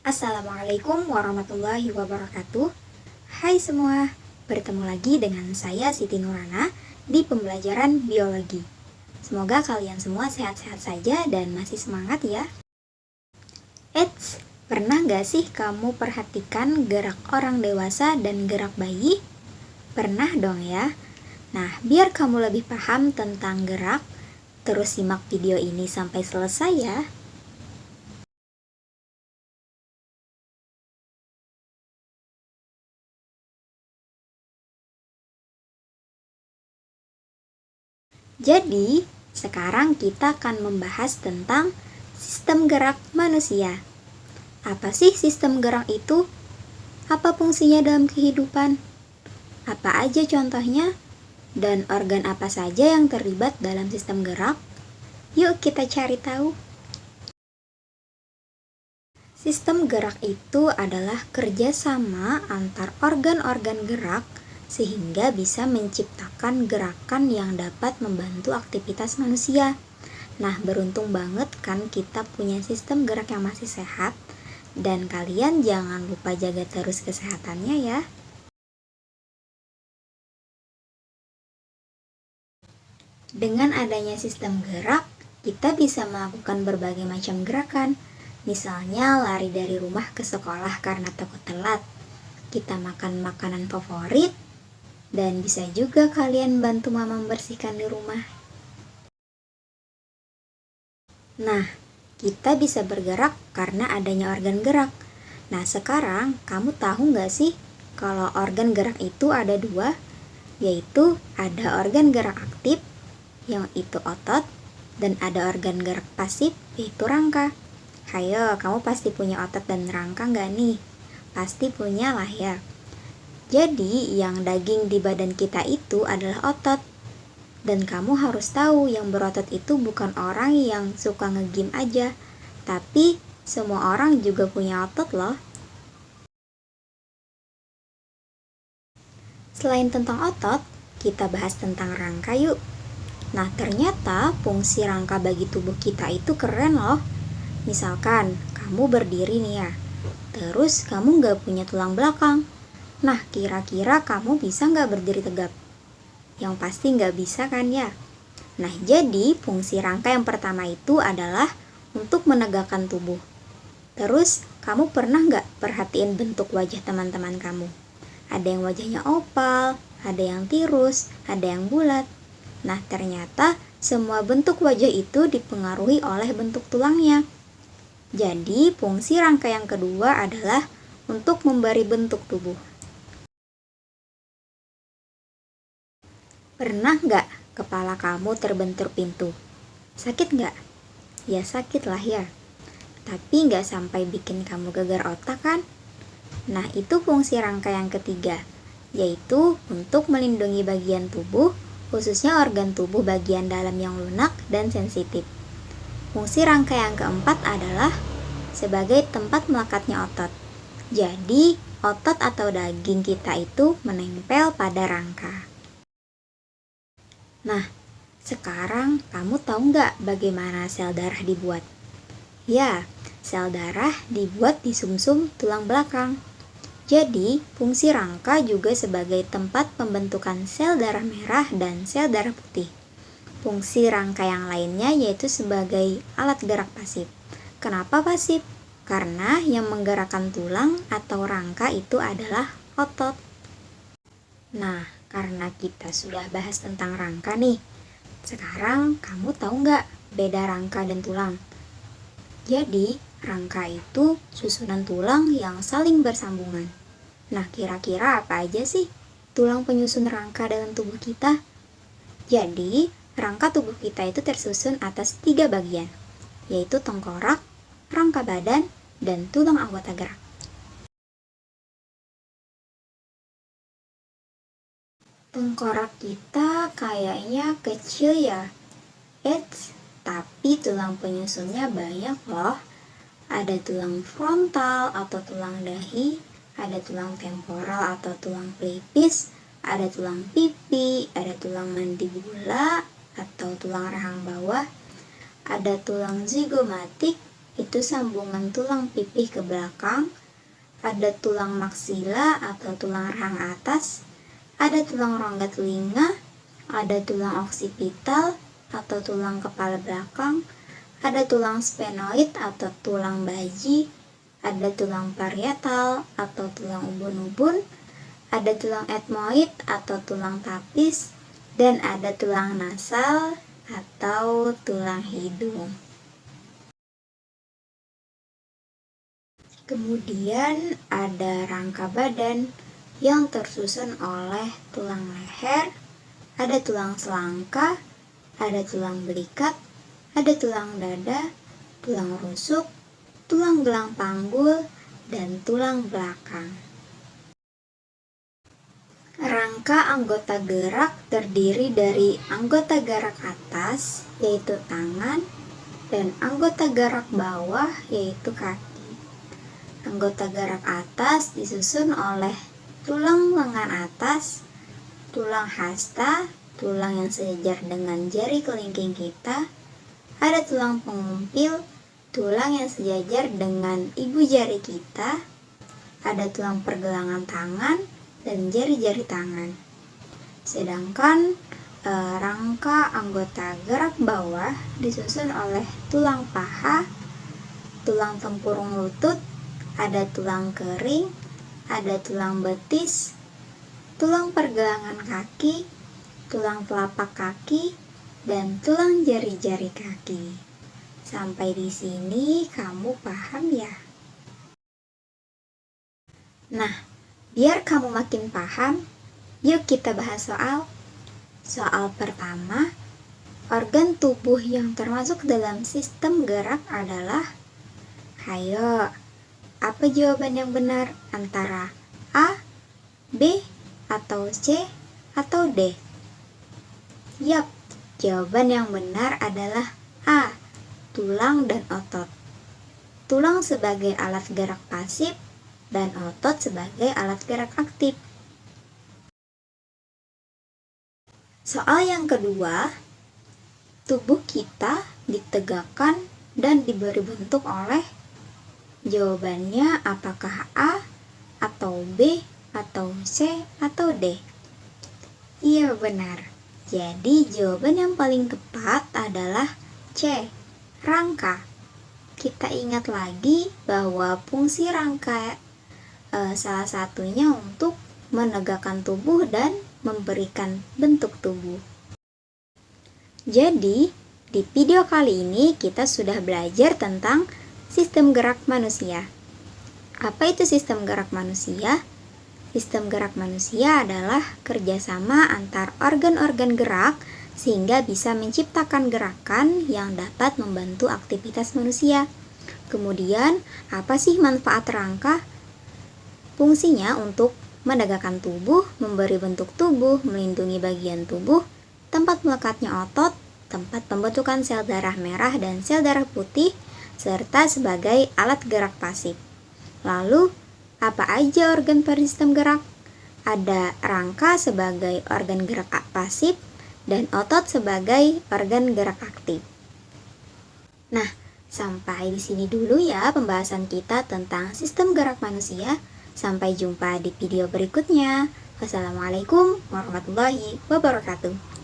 Assalamualaikum warahmatullahi wabarakatuh. Hai semua, bertemu lagi dengan saya Siti Nurana di pembelajaran biologi. Semoga kalian semua sehat-sehat saja dan masih semangat ya. Eits, pernah gak sih kamu perhatikan gerak orang dewasa dan gerak bayi? Pernah dong ya. Nah, biar kamu lebih paham tentang gerak, terus simak video ini sampai selesai ya. Jadi, sekarang kita akan membahas tentang sistem gerak manusia. Apa sih sistem gerak itu? Apa fungsinya dalam kehidupan? Apa aja contohnya? Dan organ apa saja yang terlibat dalam sistem gerak? Yuk kita cari tahu. Sistem gerak itu adalah kerjasama antar organ-organ gerak sehingga bisa menciptakan gerakan yang dapat membantu aktivitas manusia. Nah, beruntung banget kan kita punya sistem gerak yang masih sehat, dan kalian jangan lupa jaga terus kesehatannya ya. Dengan adanya sistem gerak, kita bisa melakukan berbagai macam gerakan. Misalnya lari dari rumah ke sekolah karena takut telat, kita makan makanan favorit, dan bisa juga kalian bantu mama membersihkan di rumah. Nah, kita bisa bergerak karena adanya organ gerak. Nah, sekarang kamu tahu nggak sih kalau organ gerak itu ada dua, yaitu ada organ gerak aktif, yang itu otot, dan ada organ gerak pasif, yaitu rangka. Hayo, kamu pasti punya otot dan rangka nggak nih? Pasti punya lah ya. Jadi, yang daging di badan kita itu adalah otot. Dan kamu harus tahu yang berotot itu bukan orang yang suka nge-gym aja, tapi semua orang juga punya otot loh. Selain tentang otot, kita bahas tentang rangka yuk. Nah, ternyata fungsi rangka bagi tubuh kita itu keren loh. Misalkan, kamu berdiri nih ya, terus kamu gak punya tulang belakang. Nah, kira-kira kamu bisa gak berdiri tegap? Yang pasti gak bisa kan ya? Nah, jadi fungsi rangka yang pertama itu adalah untuk menegakkan tubuh. Terus, kamu pernah gak perhatiin bentuk wajah teman-teman kamu? Ada yang wajahnya oval, ada yang tirus, ada yang bulat. Nah, ternyata semua bentuk wajah itu dipengaruhi oleh bentuk tulangnya. Jadi, fungsi rangka yang kedua adalah untuk memberi bentuk tubuh. Pernah nggak kepala kamu terbentur pintu? Sakit nggak? Ya sakit lah ya. Tapi nggak sampai bikin kamu gegar otak kan? Nah, itu fungsi rangka yang ketiga, yaitu untuk melindungi bagian tubuh, khususnya organ tubuh bagian dalam yang lunak dan sensitif. Fungsi rangka yang keempat adalah sebagai tempat melekatnya otot. Jadi, otot atau daging kita itu menempel pada rangka. Nah, sekarang kamu tahu nggak bagaimana sel darah dibuat? Ya, sel darah dibuat di sumsum tulang belakang. Jadi, fungsi rangka juga sebagai tempat pembentukan sel darah merah dan sel darah putih. Fungsi rangka yang lainnya yaitu sebagai alat gerak pasif. Kenapa pasif? Karena yang menggerakkan tulang atau rangka itu adalah otot. Nah, karena kita sudah bahas tentang rangka nih, sekarang kamu tahu nggak beda rangka dan tulang? Jadi, rangka itu susunan tulang yang saling bersambungan. Nah, kira-kira apa aja sih tulang penyusun rangka dalam tubuh kita? Jadi, rangka tubuh kita itu tersusun atas 3 bagian, yaitu tengkorak, rangka badan, dan tulang anggota gerak. Tengkorak kita kayaknya kecil ya. Tapi tulang penyusunnya banyak loh. Ada tulang frontal atau tulang dahi, ada tulang temporal atau tulang pelipis, ada tulang pipi, ada tulang mandibula atau tulang rahang bawah, ada tulang zigomatik, itu sambungan tulang pipih ke belakang, ada tulang maksila atau tulang rahang atas, ada tulang rongga telinga, ada tulang oksipital atau tulang kepala belakang, ada tulang sphenoid atau tulang baji, ada tulang parietal atau tulang ubun-ubun, ada tulang etmoid atau tulang tapis, dan ada tulang nasal atau tulang hidung. Kemudian ada rangka badan yang tersusun oleh tulang leher, ada tulang selangka, ada tulang belikat, ada tulang dada, tulang rusuk, tulang gelang panggul, dan tulang belakang. Rangka anggota gerak terdiri dari anggota gerak atas, yaitu tangan, dan anggota gerak bawah, yaitu kaki. Anggota gerak atas disusun oleh tulang lengan atas, tulang hasta, tulang yang sejajar dengan jari kelingking kita, ada tulang pengumpil, tulang yang sejajar dengan ibu jari kita, ada tulang pergelangan tangan, dan jari-jari tangan. Sedangkan rangka anggota gerak bawah disusun oleh tulang paha, tulang tempurung lutut, ada tulang kering, ada tulang betis, tulang pergelangan kaki, tulang telapak kaki, dan tulang jari-jari kaki. Sampai di sini kamu paham ya? Nah, biar kamu makin paham, yuk kita bahas soal. Soal pertama, organ tubuh yang termasuk dalam sistem gerak adalah, hayo, apa jawaban yang benar antara A, B, atau C, atau D? Yap, jawaban yang benar adalah A, tulang dan otot. Tulang sebagai alat gerak pasif dan otot sebagai alat gerak aktif. Soal yang kedua, tubuh kita ditegakkan dan diberi bentuk oleh, jawabannya apakah A, atau B, atau C, atau D? Iya benar. Jadi jawaban yang paling tepat adalah C, rangka. Kita ingat lagi bahwa fungsi rangka salah satunya untuk menegakkan tubuh dan memberikan bentuk tubuh. Jadi, di video kali ini kita sudah belajar tentang sistem gerak manusia. Apa itu sistem gerak manusia? Sistem gerak manusia adalah kerjasama antar organ-organ gerak sehingga bisa menciptakan gerakan yang dapat membantu aktivitas manusia. Kemudian, apa sih manfaat rangka? Fungsinya untuk menegakkan tubuh, memberi bentuk tubuh, melindungi bagian tubuh, tempat melekatnya otot, tempat pembentukan sel darah merah dan sel darah putih, serta sebagai alat gerak pasif. Lalu, apa aja organ pada sistem gerak? Ada rangka sebagai organ gerak pasif dan otot sebagai organ gerak aktif. Nah, sampai di sini dulu ya pembahasan kita tentang sistem gerak manusia. Sampai jumpa di video berikutnya. Wassalamualaikum warahmatullahi wabarakatuh.